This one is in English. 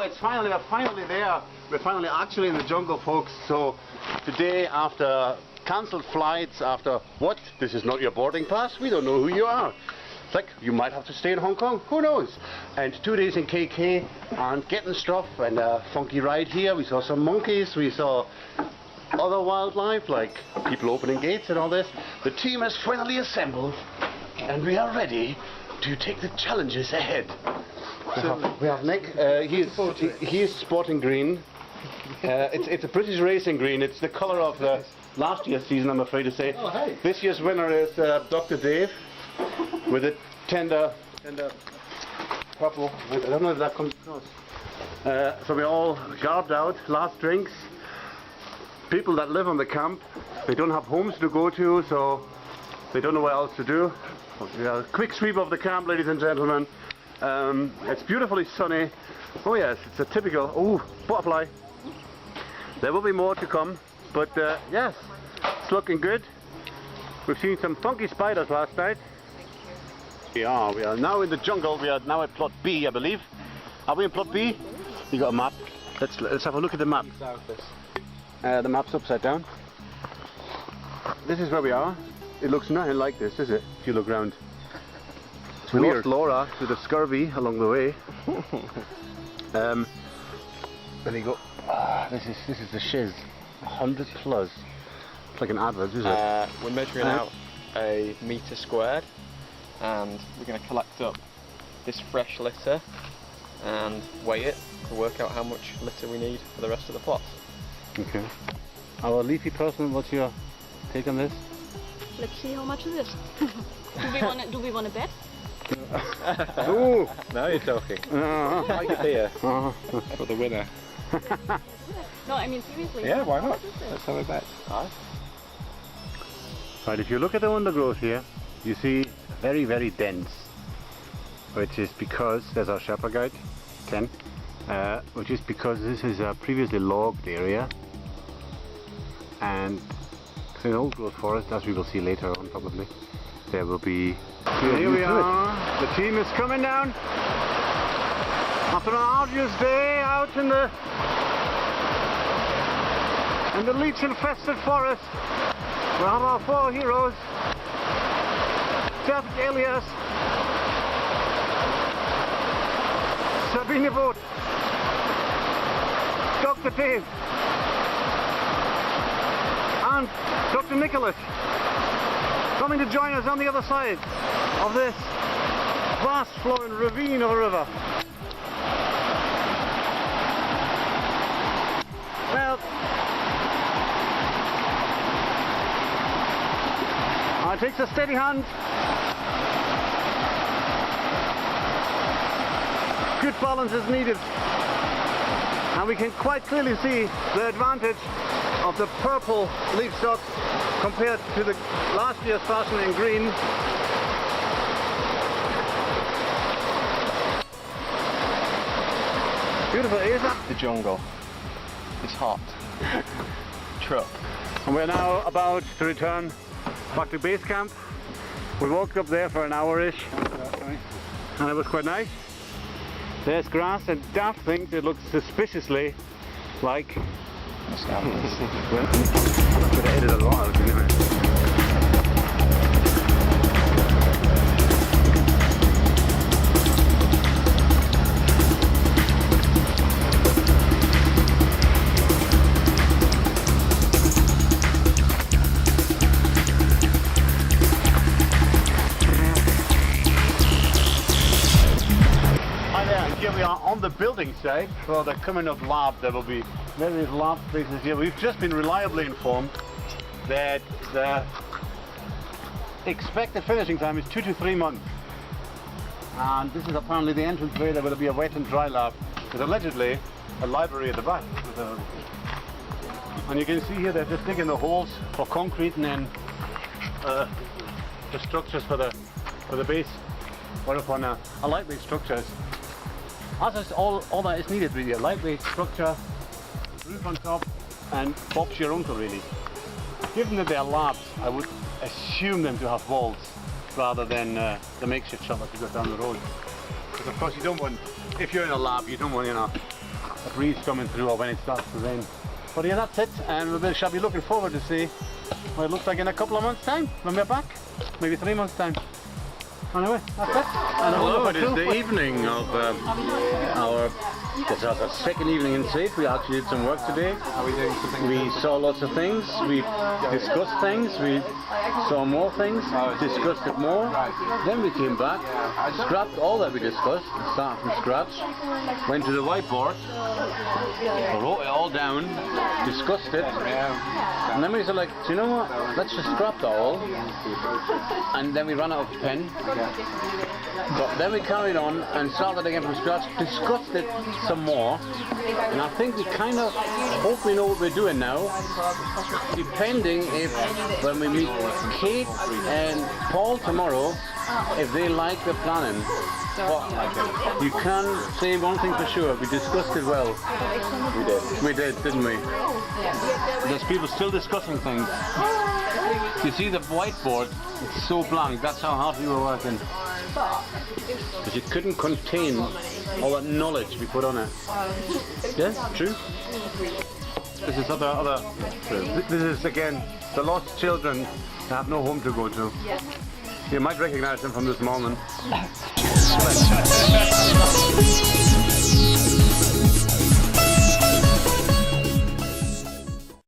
we're finally there. We're finally actually in the jungle, folks. So today, after cancelled flights, after what? This is not your boarding pass. We don't know who you are. It's like you might have to stay in Hong Kong. Who knows? And 2 days in KK and getting stuff and a funky ride here. We saw some monkeys. We saw other wildlife like people opening gates and all this. The team has finally assembled, and we are ready to take the challenges ahead. We have Nick. He is sporting green. It's a British racing green. It's the colour of the last year's season, I'm afraid to say. Oh, hey. This year's winner is Dr. Dave with a tender purple. I don't know if that comes across. So we're all garbed out, last drinks. People that live on the camp, they don't have homes to go to, so they don't know what else to do. A quick sweep of the camp, ladies and gentlemen. It's beautifully sunny. Oh yes, it's a typical... Oh, butterfly. There will be more to come, but yes, it's looking good. We've seen some funky spiders last night. We are now in the jungle. We are now at plot B, I believe. Are we in plot B? You got a map. Let's have a look at the map. The map's upside down. This is where we are. It looks nothing like this, does it? If you look round. We lost Laura to the scurvy along the way. There you go. This is the shiz. 100 plus. It's like an advert, is it? We're measuring out a metre squared, and we're going to collect up this fresh litter and weigh it to work out how much litter we need for the rest of the plots. Okay. Our leafy person, what's your take on this? Let's see how much it is. Do we want to bet? Ooh, now you're talking. Like a beer for the winner. No, I mean seriously. Yeah, why not? Let's have a bet. Right, if you look at the undergrowth here, you see very, very dense, which is because there's our Sherpa guide, Ken, which is because this is a previously logged area, and it's an old growth forest, as we will see later on probably. There will be... Here we are, the team is coming down after an arduous day out in the leech-infested forest. We have our 4 heroes, Jeff Elias, Sabine Boat, Dr. Dave, and Dr. Nicholas, coming to join us on the other side of this vast flowing ravine of a river. Well, it takes a steady hand. Good balance is needed. And we can quite clearly see the advantage of the purple leaf stock compared to the last year's fashion in green. Beautiful, isn't it? The jungle. It's hot. Truck. And we're now about to return back to base camp. We walked up there for an hour-ish, and it was quite nice. There's grass, and Daft thinks it looks suspiciously like... I'm going to edit a lot out anyway. Here we are on the building site for the coming up lab. There will be various lab spaces here. We've just been reliably informed that the expected finishing time is 2 to 3 months. And this is apparently the entrance way. There will be a wet and dry lab with allegedly a library at the back. And you can see here they're just digging the holes for concrete and then the structures for the base, or upon a lightweight structures. As is all that is needed really, a lightweight structure, roof on top, and Bob's your uncle really. Given that they're labs, I would assume them to have walls rather than the makeshift shop that you got down the road. Because of course you don't want, if you're in a lab, you don't want, you know, a breeze coming through or when it starts to rain. But yeah, that's it, and we shall be looking forward to see what it looks like in a couple of months' time when we're back, maybe 3 months' time. Anyway, that's it. And hello, it is the evening of it's our second evening in Safe. We actually did some work today. We saw lots of things, we discussed things, we saw more things, discussed it more. Then we came back, scrapped all that we discussed, started from scratch, went to the whiteboard, wrote it all down, discussed it, and then we said like, do you know what, let's just scrap that all. And then we ran out of pen. But then we carried on and started again from scratch, discussed it some more, and I think we kind of hope we know what we're doing now, depending if when we meet Kate and Paul tomorrow, if they like the planning. But you can say one thing for sure, we discussed it well. We did. We did, didn't we? There's people still discussing things. You see the whiteboard, it's so blank, that's how hard we were working. Because you couldn't contain all that knowledge we put on it. Yeah, true. This is other. This is again the lost children that have no home to go to. You might recognize them from this moment.